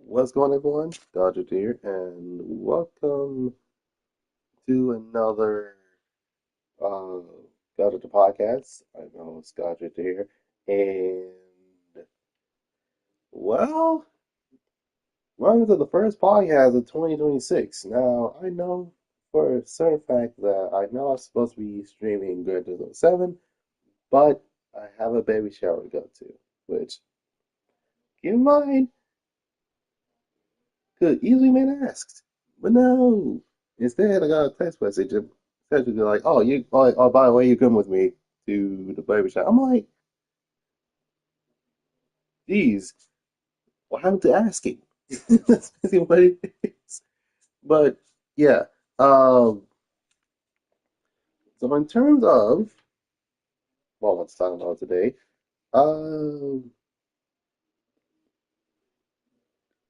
What's going on, everyone? Goddrifter here, and welcome to another uh, Goddrifter podcast. I'm your host, Goddrifter here, and well, welcome to the first podcast of 2026. Now, I know for a certain fact that I know I'm supposed to be streaming Grand Theft Auto 7, but I have a baby shower to go to, which, keep in mind, could easily been asked, but no. Instead, I got a text message essentially like, "Oh, by the way, you come with me to the barber shop." I'm like, "Geez, what happened to asking?" That's basically what it is. But yeah, um, so in terms of what's talking about today, um,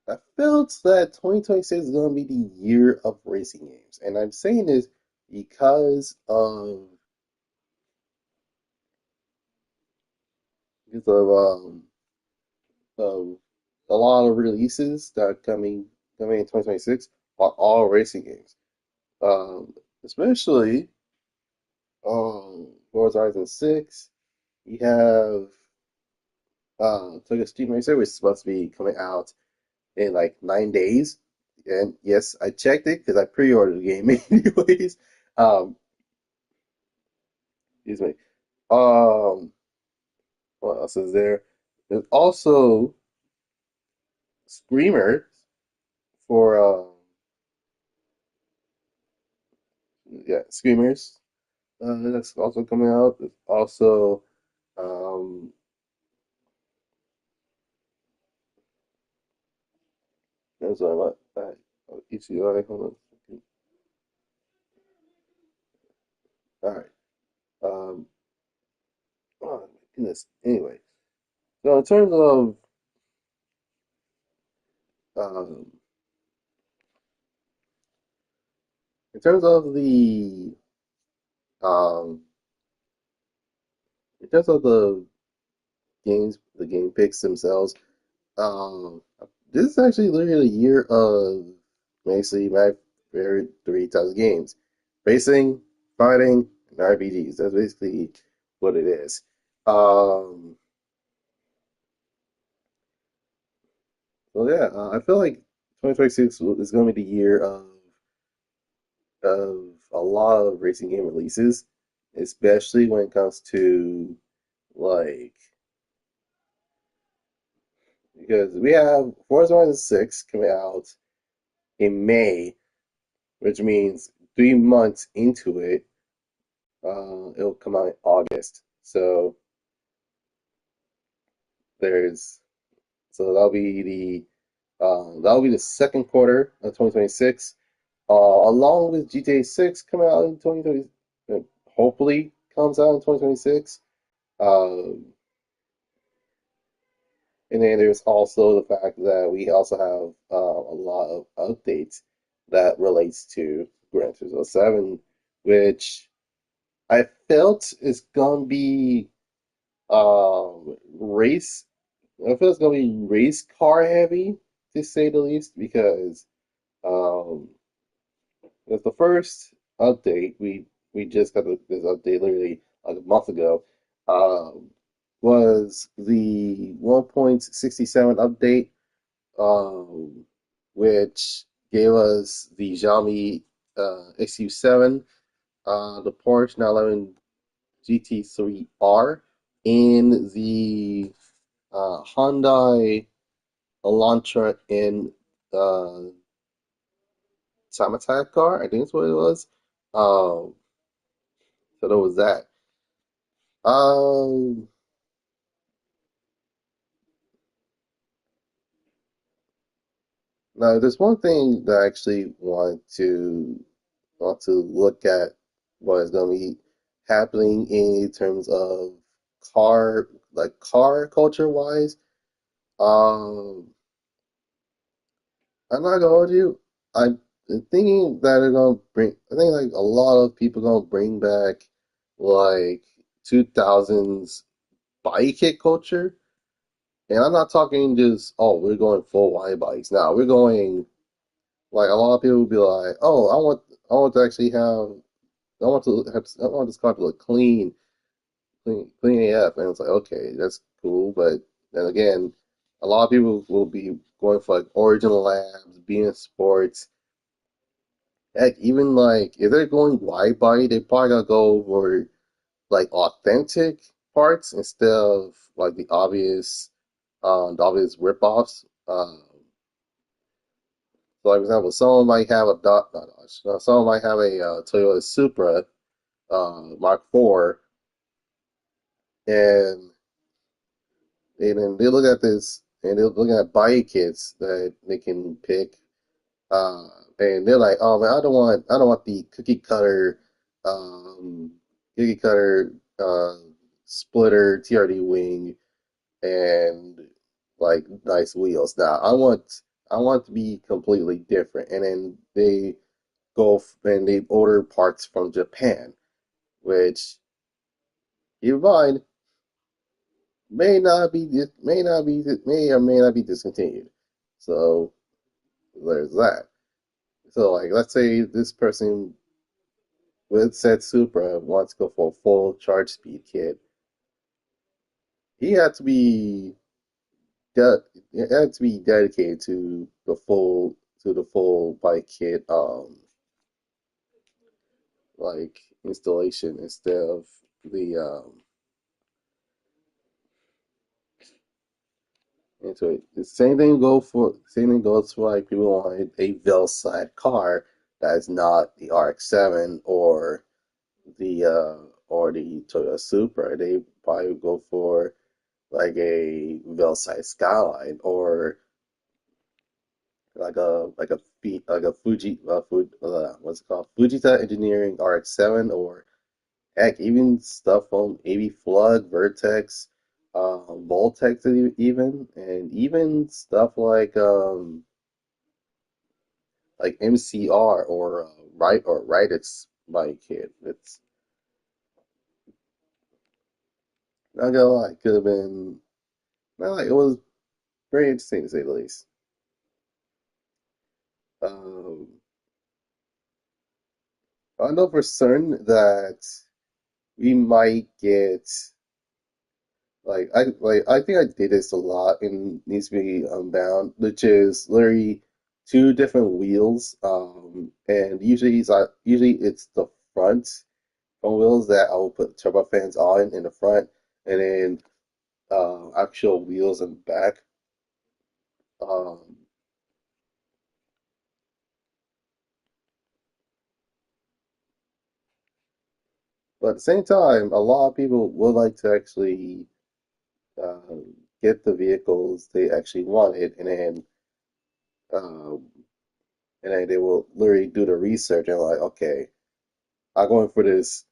I felt that 2026 is going to be the year of racing games, and I'm saying this because of a lot of releases that are coming in 2026 are all racing games. Especially Forza Horizon 6. You have Tokyo Steam Racer, which is supposed to be coming out in like 9 days. And yes, I checked it because I pre-ordered the game anyways. Um, excuse me. Um, what else is there? There's also Screamer for Screamers. That's also coming out. There's also um, there's a lot. ECI. Hold on. All right. Um, oh my goodness. Anyway, so um, in terms of um, in terms of the game picks themselves, um, this is actually literally a year of basically my favorite three types of games: racing, fighting, and RPGs. That's basically what it is. Um, I feel like 2026 is going to be the year of a lot of racing game releases, especially when it comes to like because we have Forza Horizon 6 coming out in May, which means 3 months into it, it'll come out in August. There's that'll be the second quarter of 2026, along with GTA 6 coming out in 2020, hopefully comes out in 2026. Um, and then there's also the fact that we also have a lot of updates that relates to Gran Turismo 7, which I felt is gonna be race. I feel it's gonna be race car heavy to say the least because um, it's the first update. We just got this update literally like a month ago. Um, was the 1.67 update, um, which gave us the Xiaomi XU7, the Porsche 911 GT3R, and the Hyundai Elantra in uh, time attack car. I think that's what it was. Um, so there was that. Um, Now there's one thing that I actually want to look at what is going to be happening in terms of car culture wise. Um, I'm not gonna hold you. I'm thinking that they're gonna bring. I think like a lot of people gonna bring back like 2000s bike kit culture. And I'm not talking just, oh, we're going full wide bodies. Now we're going like a lot of people will be like, oh, I want to actually have, I want this car to look clean AF. And it's like, okay, that's cool. But then again, a lot of people will be going for like Origin Labs, being sports. Heck, even like if they're going wide body, they probably gonna go for like authentic parts instead of like the obvious rip-offs. So, like, for example, someone might have a not Dodge, someone might have a Toyota Supra Mark IV, and then they look at this and they're looking at body kits that they can pick, uh, and they're like, "Oh man, I don't want the um, cookie cutter splitter TRD wing and like nice wheels. Now I want to be completely different." And then and they order parts from Japan, which keep in mind may or may not be discontinued. So there's that. So like let's say this person with said Supra wants to go for a full charge speed kit. He had to be it had to be dedicated to the full bike kit like installation instead of the into it. The same thing goes for like people want a Velside car that is not the RX-7 or the Toyota Supra. They probably go for like a Velside Skyline or like a what's it called, Fujita Engineering RX-7, or heck, even stuff from AB Flood, Vertex, Voltex even, and even stuff like MCR or right it's bike kit. It's not gonna lie, could have been not like it was very interesting to say the least. Um, I know for certain that we might get I think I did this a lot in Needs to Be Unbound, which is literally two different wheels. And usually it's the front wheels that I will put turbo fans on in the front, and then actual wheels in the back. Um, but at the same time, a lot of people would like to actually uh, get the vehicles they actually wanted, um, and then they will literally do the research and like, okay, I'm going for this.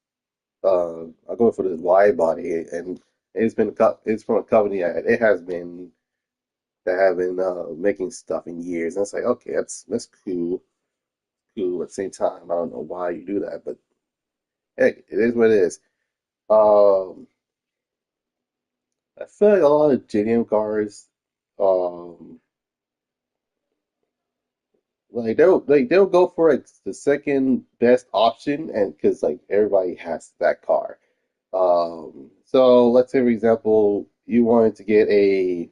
I'm going for this wide body, and it's from a company that it has been that have been making stuff in years. And it's like, okay, that's cool. At the same time, I don't know why you do that, but heck, it is what it is. Um, I feel like a lot of JDM cars, um, they'll go for like the second best option, and because like everybody has that car. So let's say for example, you wanted to get a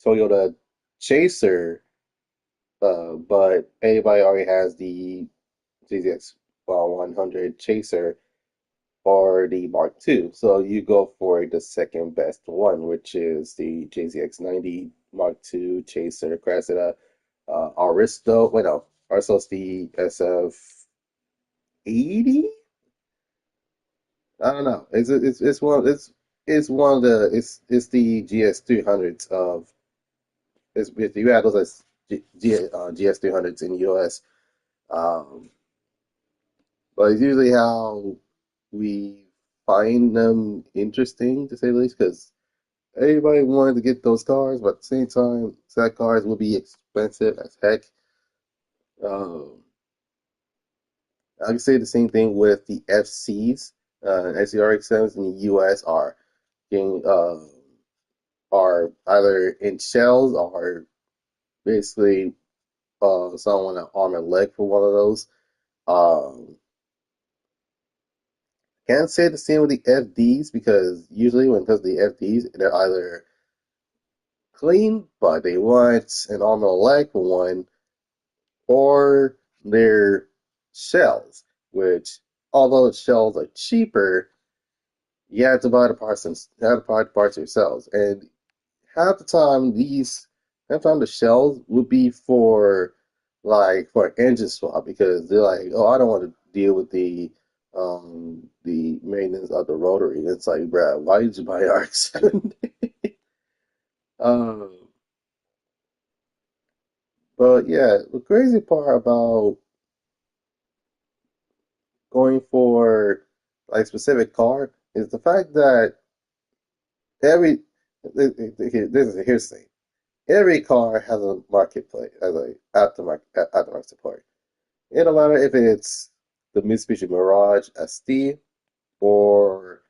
Toyota Chaser, but everybody already has the GZX 100 Chaser or the Mark II. So you go for the second best one, which is the JZX 90 Mark II Chaser Cressida Aristo. Wait, no, Aristo's the SF 80. I don't know. It's one of the it's the GS 300s of if you had those as GS 300s in the US. Um, but it's usually how we find them interesting, to say the least, because everybody wanted to get those cars, but at the same time, that cars will be expensive as heck. Um, I can say the same thing with the FCs. SCRX7s in the US are getting are either in shells or basically someone an arm and leg for one of those. Um, can't say the same with the FDs because usually when it comes to the FDs, they're either clean, but they want an arm and a leg for one, or they're shells, which although the shells are cheaper, you have to buy the parts and you have to buy the parts yourselves. And half the time half the time the shells would be for for an engine swap because they're like, oh, I don't want to deal with the maintenance of the rotary. It's like, bruh, why did you buy RX-7? um, but yeah, the crazy part about going for like specific car is the fact that every here's the thing. Every car has a marketplace as a aftermarket support. It don't matter if it's the Mitsubishi Mirage ST or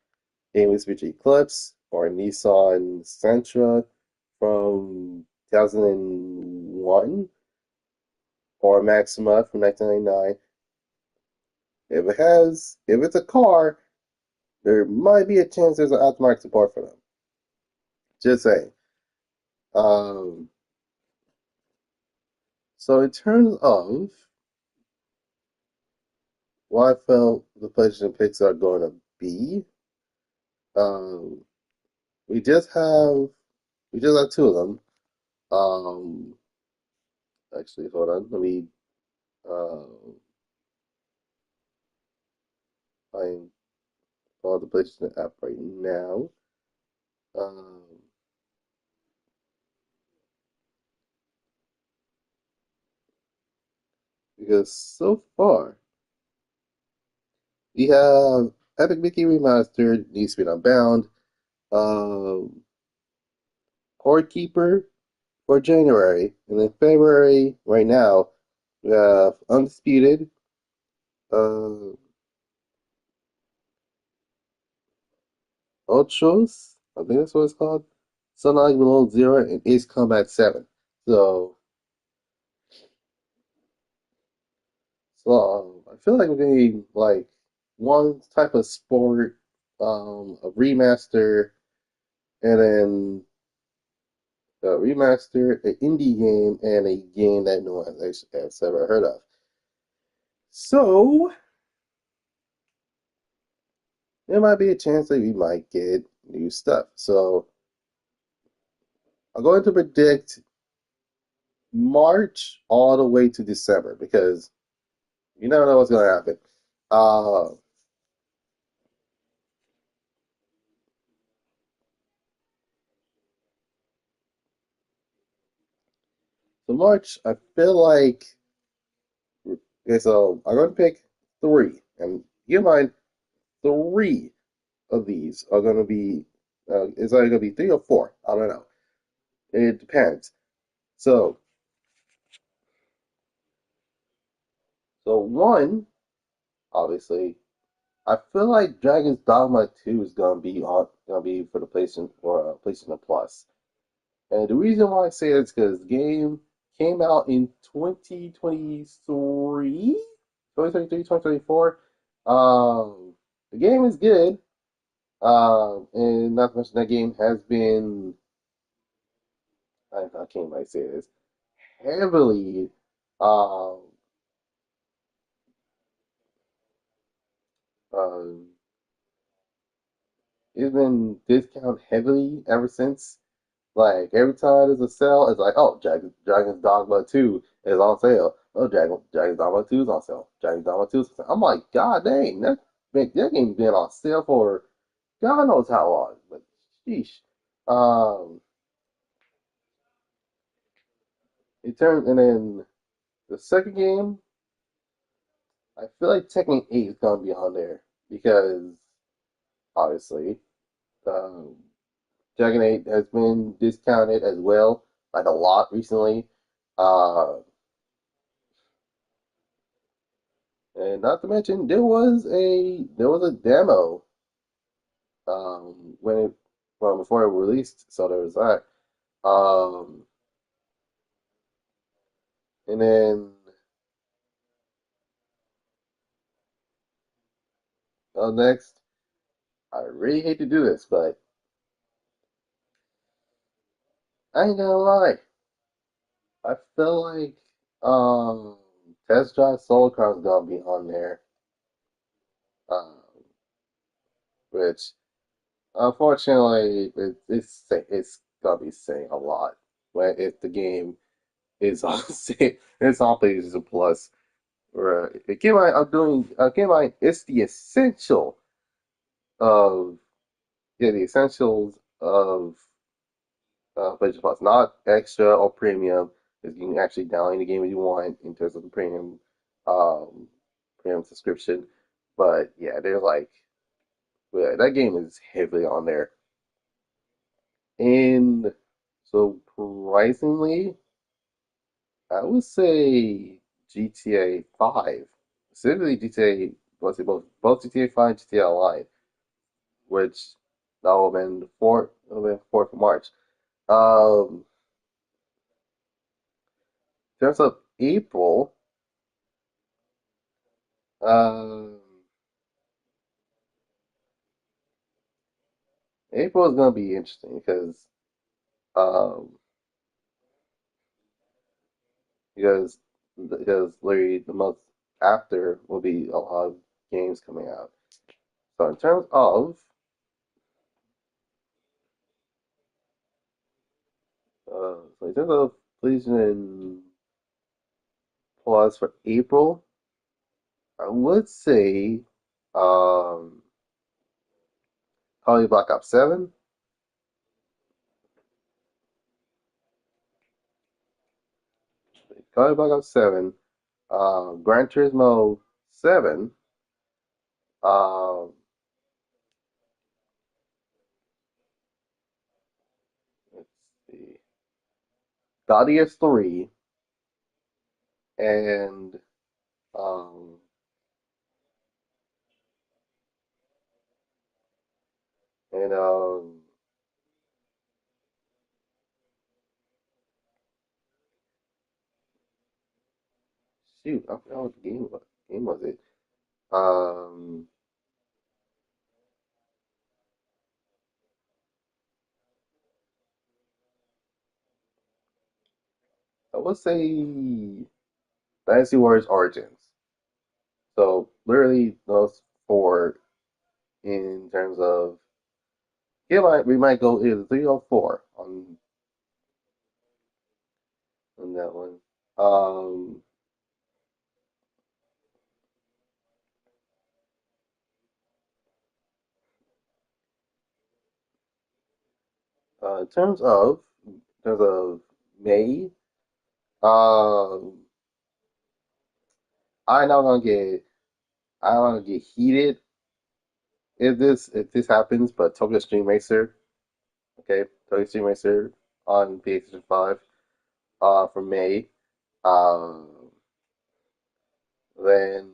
a Mitsubishi Eclipse or a Nissan Sentra from 2001 or Maxima from 1999. If it's a car, there might be a chance there's an aftermarket support for them. Just saying. Um, so in terms of what I felt the PlayStation picks are going to be, um, we just have we just have two of them. Um, actually, hold on. Let me. Uh, I'm on the PlayStation app right now. Um, because so far we have Epic Mickey Remastered, Need Speed Unbound, um, Horde Keeper for January, and then February right now we have Undisputed, uh, Ultros. I think that's what it's called. Sunlight Below Zero and Ace Combat 7. So, I feel like we're getting like one type of sport, a remaster, and then a remaster, an indie game, and a game that no one has ever heard of. So, there might be a chance that we might get new stuff. So, I'm going to predict March all the way to December because you never know what's going to happen. Uh, so March, I feel like okay. So I'm going to pick three, and keep in mind, three of these are going to be. It's either going to be three or four. I don't know. It depends. So, one, obviously, I feel like Dragon's Dogma 2 is gonna be for the PlayStation for PlayStation Plus. And the reason why I say that is because the game came out in 2023, 2023, 2024. The game is good. And not to mention that game has been, I can't even say this, heavily, um, uh, it's been discounted heavily ever since. Like every time there's a sale, it's like, oh, Dragon's Dogma 2 is on sale. Oh, Dragon's Dogma 2 is on sale. Dragon's Dogma 2 is on sale. I'm like, God dang, that game's been on sale for God knows how long. But sheesh. Um, and then the second game, I feel like Tekken 8 is gonna be on there because obviously, um, Tekken 8 has been discounted as well, like a lot recently. Uh, And not to mention, there was a demo when it well, before it released, so there was that. Um, and then next, I really hate to do this, but I ain't gonna lie. I feel like Test Drive Soul Crown's gonna be on there, um, which unfortunately it's gonna be saying a lot when if the game is on it's on PlayStation Plus. Right. Keep in mind, keep in mind, it's the essential of yeah, the essentials of PlayStation Plus, not extra or premium. Is you can actually download the game if you want in terms of the um, premium subscription. But yeah, they're like, yeah, that game is heavily on there. And surprisingly, I would say GTA 5, specifically GTA, let's say both GTA 5 and GTA Online, which that will have been the 4th of March. Um, in terms of April, um, April is going to be interesting um, because because literally the month after will be a lot of games coming out. So in terms of PlayStation Plus for April, I would say probably Black Ops 7, probably Black Ops 7, Gran Turismo 7, um, let's see, Guardians 3, and um, and shoot, I forgot what game was it. Um, I would say Dynasty Warriors Origins. So literally those four in terms of yeah, we might go either 3 or 4 on that one. Um, in terms of May, um, I'm not gonna get I'm not gonna get heated if this happens, but Tokyo Stream Racer, okay, Tokyo Stream Racer on PlayStation 5, for May. Um, then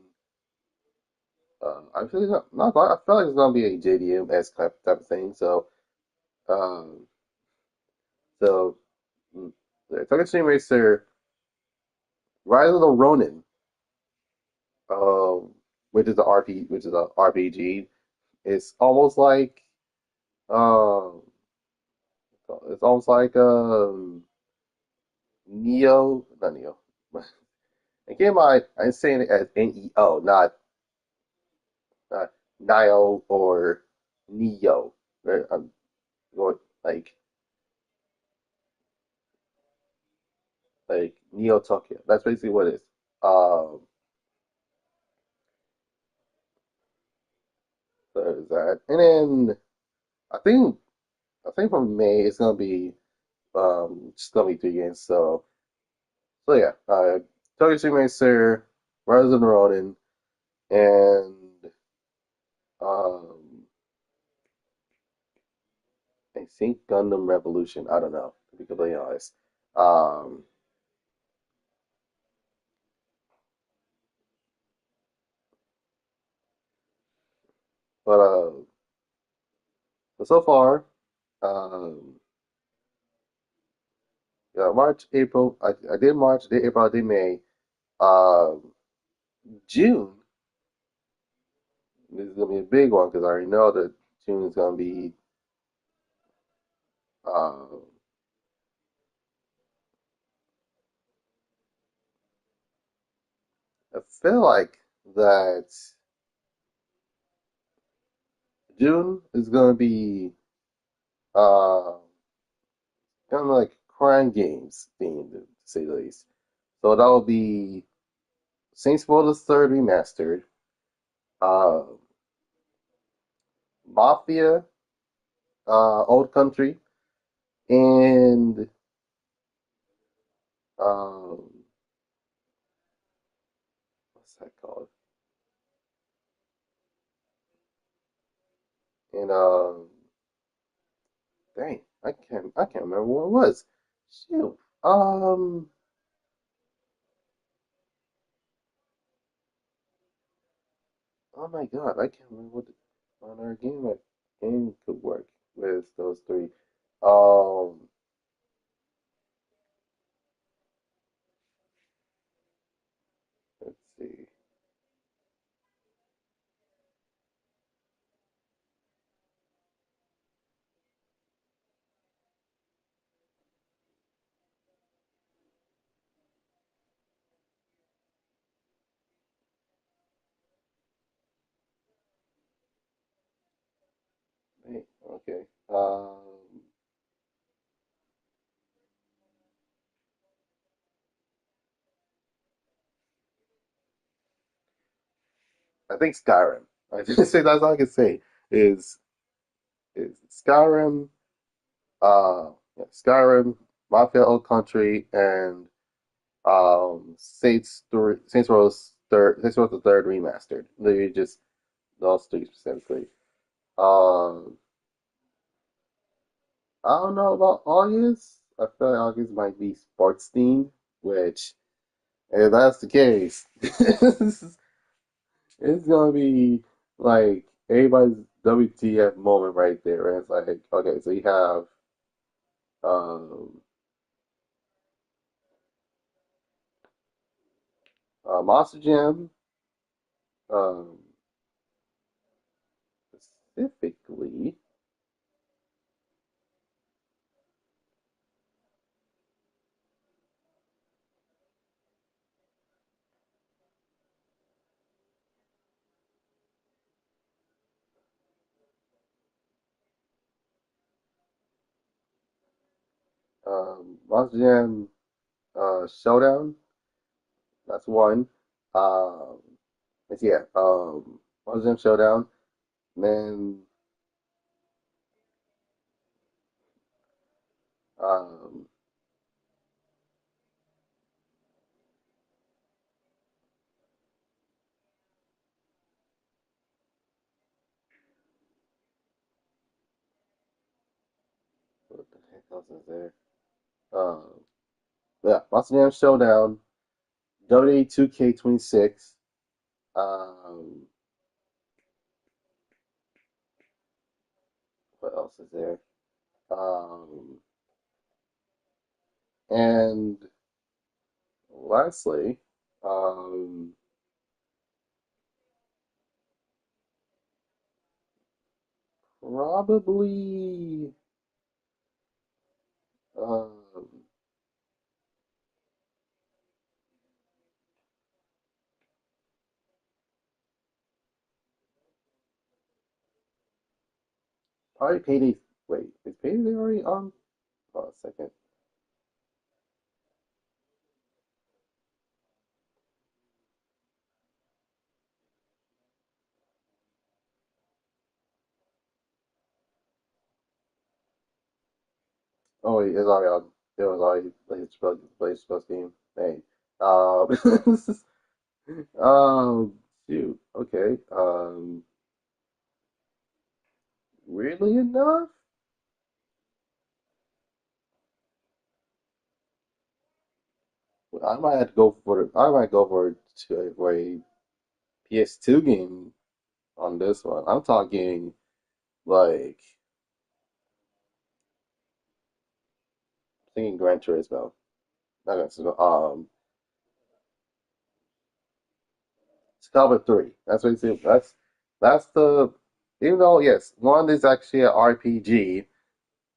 I feel not I feel like it's gonna be a JDM esque type of thing. Um, so mm, the Tokyo Stream Racer, Rise of the Ronin, um, which is a RPG. It's almost like um, it's almost like Neo, not Neo. Again, I'm saying it as Neo, not Nio or Neo. Right? I'm going like Neo Tokyo. That's basically what it is. Um, so there's that, and then I think I think from May it's gonna be just gonna be 3 games. So yeah, Tokyo Stream Racer, Rise of the Ronin, and um, I think Gundam Revolution. I don't know, to be completely honest. Um, but so far. Um, yeah, March, April. I did March, I did April, I did May. Um, June is gonna be a big one because I already know that June is gonna be. Uh, I feel like that June is gonna be uh kind of like crime games themed, to say the least. So that will be Saints Row the Third Remastered, uh, Mafia, Old Country, and um, what's that called? And dang, I can't remember what it was. Shoot. Oh my God, I can't remember what on our game could work with those three. Um, let's see. Wait, okay. I think Skyrim. I just say that's all I can say is is Skyrim, yeah, Skyrim, Mafia Old Country, and Saints Row the Third Remastered. They just those three specifically. Um, I don't know about August. I feel like August might be sports themed, which if that's the case, it's gonna be like everybody's WTF moment right there. And it's like, okay, so you have um, Monster Jam, um, specifically, Monster Jam Showdown. That's one. Um, yeah, Monster Jam Showdown. Then um, what the heck else is there? Um, yeah, Monster Jam Showdown, WWE 2K26. Um, what else is there? And lastly, um, probably um, probably Payday. Wait, is Payday already on? Oh, a second. Oh, wait, it's already on. It was already PlayStation game. Hey, um, shoot. Okay. Weirdly enough, I might have to go for. I might go for a PS2 game on this one. I'm talking like thinking Gran Turismo. Not Gran Turismo. It's Caliber 3. That's what you see. That's the even though yes, one is actually an RPG,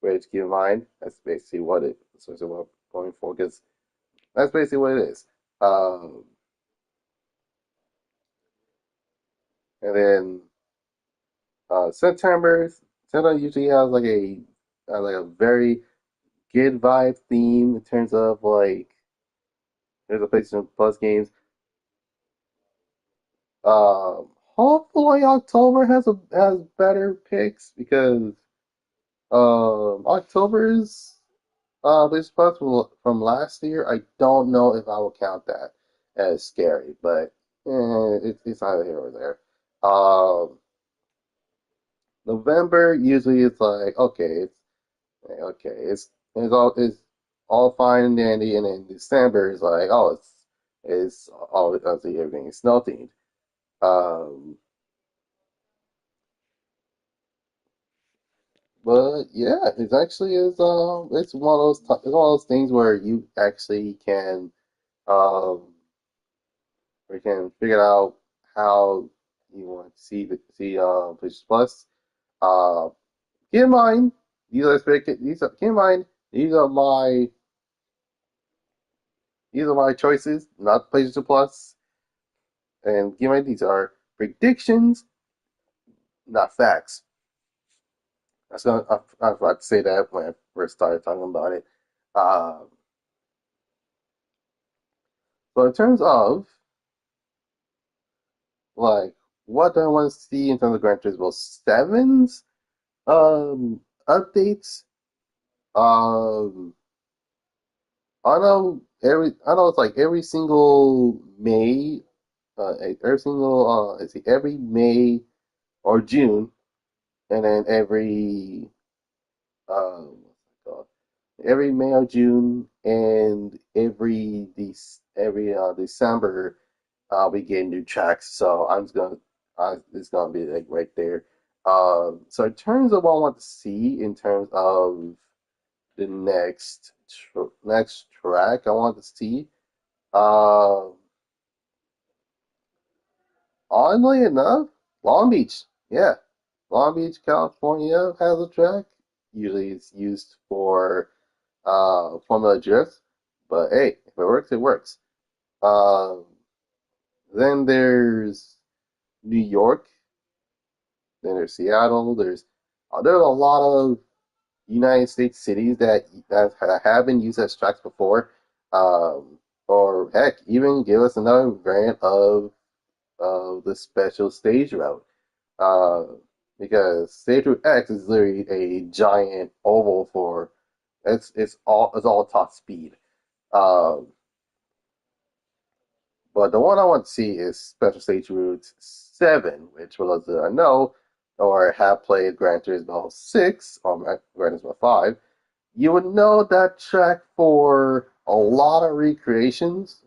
which keep in mind that's basically what it that's what I'm going for because that's basically what it is. Um, and then September usually has like a very good vibe theme in terms of like there's a PlayStation Plus games. Hopefully October has better picks because October's PlayStation Plus from last year. I don't know if I will count that as scary, but it's either here or there. November usually it's like okay, it's all fine and dandy, and then December is like oh it's all obviously everything is snow themed. Um, but yeah, it's actually is it's it's one of those things where you actually can um we can figure out how you want to see PlayStation Plus. Uh, keep in mind keep in mind these are my these are my choices, not PlayStation Plus. And keep in mind these are predictions, not facts. I was about to say that when I first started talking about it. Uh, so in terms of like what do I want to see in terms of Gran Turismo 7's updates, um I know it's like every single May, every single let's see, every May or June, and then what's it called? Every May or June, and every December, we get new tracks. So it's gonna be like right there. So in terms of what I want to see in terms of the next track I want to see. Uh, oddly enough, Long Beach. Yeah, Long Beach, California has a track. Usually it's used for Formula Drift, but hey, if it works, it works. Uh, then there's New York. Then there's Seattle. There's a lot of United States cities that have been used as tracks before. Or heck, even give us another variant of the special stage route. Uh, because Stage Route X is literally a giant oval for it's all top speed. Um, but the one I want to see is Special Stage Route 7, which for those that I know or have played Gran Turismo 6 or Gran Turismo 5, you would know that track for a lot of recreations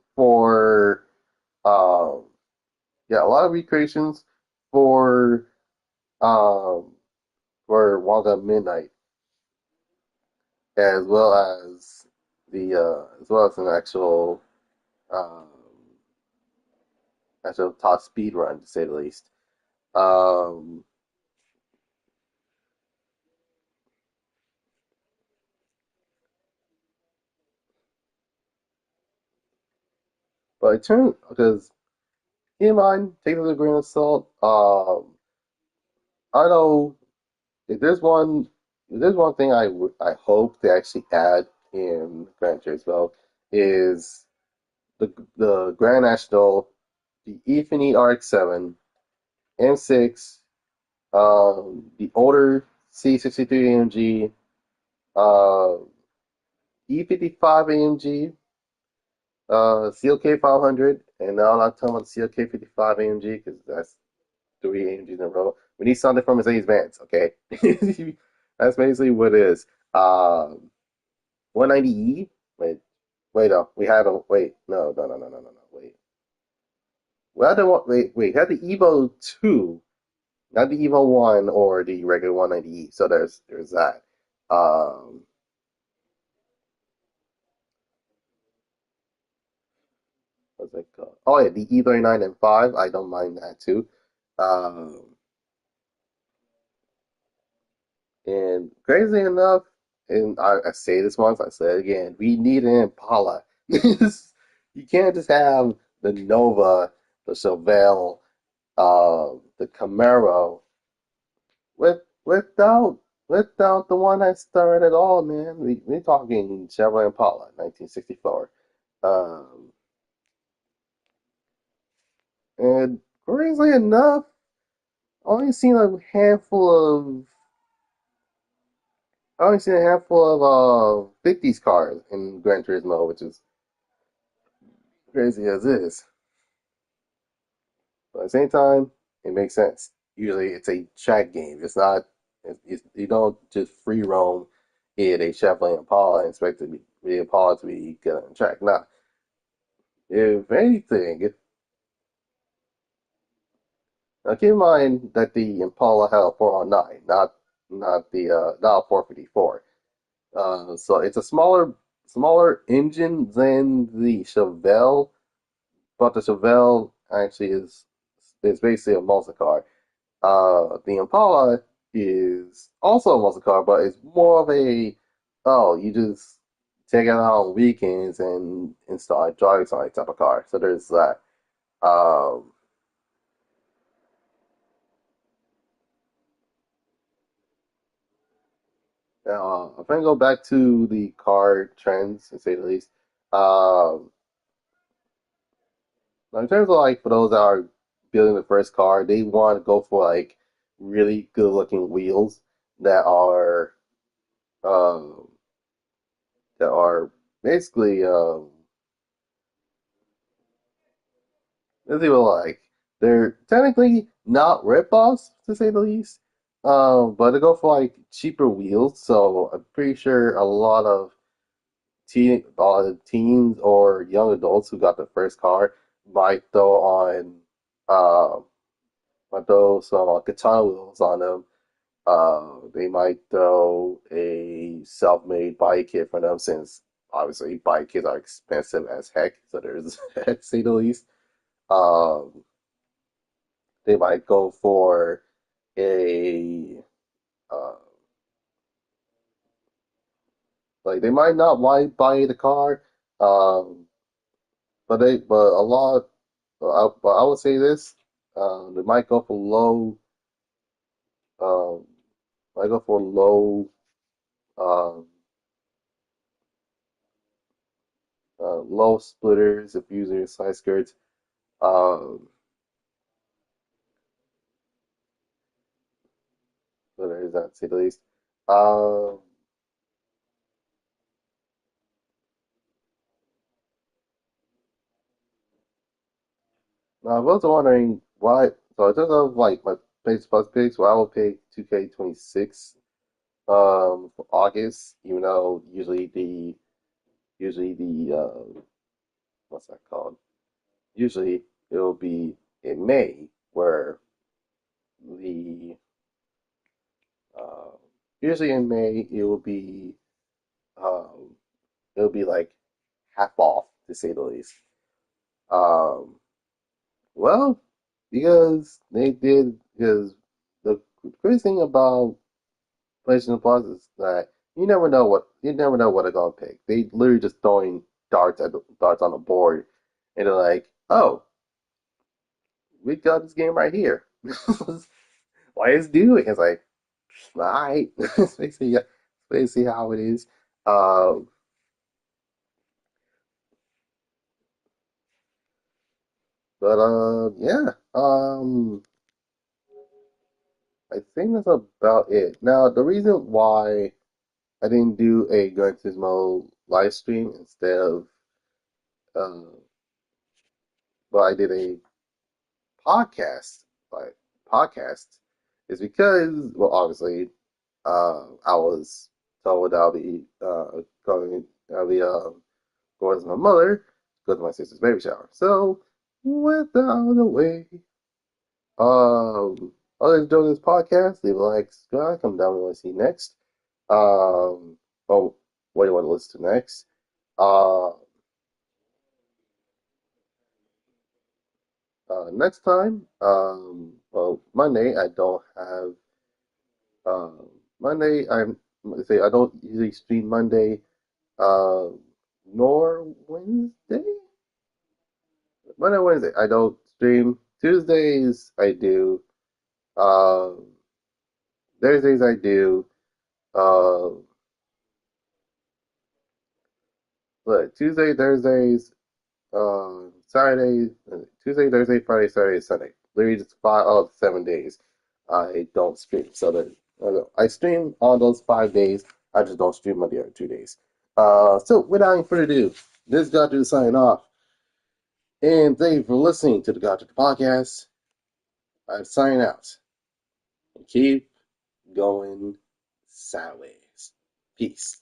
um a lot of recreations for um Wanga Midnight as well as the as well as an um actual top speed run to say the least. Um but it turns because in mind, take it with a grain of salt. I know if there's one thing I hope they actually add in Gran Turismo is the Grand National, the Infinite RX-7, M6, the older C63 AMG, uh, E55 AMG, CLK 500, and now I'm not talking about the CLK 55 AMG because that's three AMGs in a row. We need something from Mercedes Benz, okay? That's basically what it is. 190E. Wait, no, we had a wait. No. Wait, we had the we had the Evo 2, not the Evo 1 or the regular 190E. So there's that. Um, was it called? Oh yeah, the E39 M5. I don't mind that too. Um, and crazy enough, and I say this once, I say it again, we need an Impala. You can't just have the Nova, the Chevelle, the Camaro without the one that started it all, man. We're talking Chevrolet Impala, 1964. Um, and crazy enough, of I only seen a handful of 50s cars in Gran Turismo, which is crazy as is. But at the same time, it makes sense. Usually, it's a track game. It's not. You don't just free roam in a Chevrolet Impala and expect the Impala to be good on the track. Nah, if anything, now keep in mind that the Impala had a 409, not a 454. So it's a smaller engine than the Chevelle, but the Chevelle actually is basically a muscle car. The Impala is also a muscle car, but it's more of a you just take it out on weekends and start driving something type of car. So there's that. Um, if I can go back to the car trends, to say the least, um, in terms of like for those that are building the first car, they want to go for like really good looking wheels that are um, that are basically let's see what like they're technically not rip-offs to say the least, but they go for like cheaper wheels. So I'm pretty sure a lot of teens or young adults who got the first car might throw on um might throw some katana wheels on them. They might throw a self-made bike kit for them since obviously bike kits are expensive as heck. So there's that to say the least. Um, they might go for a uh, like they might not buy the car, um, but a lot. But I would say this: they might go for um, might go for um, low splitters if using side skirts. Um, but there's that to say the least. Um, Now I was wondering why. So in terms of like my place plus picks, well, I will pick 2K26 for August, even though usually the what's that called? Usually it will be in May where the uh, usually in May um it will be like half off to say the least. Um, well, because the crazy thing about PlayStation Plus is that you never know what they're gonna pick. They literally just throwing darts on the board, and they're like, "Oh, we got this game right here. Why is do it?" It's like, all right, let's see how it is. Um, but yeah. I think that's about it. Now, the reason why I didn't do a Gran Turismo live stream instead of uh, but I did a podcast, like podcast, is because, well, obviously, I was told I'll be I'll be going with my mother, go to my sister's baby shower. So, without the way, others enjoy this podcast, leave a like, subscribe, come down and want to see next. Um, oh, what do you want to listen to next? Uh, Next time, well, Monday I don't have. Monday I'm let's say I don't usually stream Monday, uh, nor Wednesday. Monday, Wednesday I don't stream. Tuesdays I do. Uh, Thursdays I do. Uh, but Tuesday, Thursdays, Saturday, Tuesday, Thursday, Friday, Saturday, Sunday. Literally just 5 out of 7 days I don't stream. So that I stream on those 5 days. I just don't stream on the other 2 days. So without any further ado, this is Goddrifter signing off. And thank you for listening to the Goddrifter podcast. I'm signing out. And keep going sideways. Peace.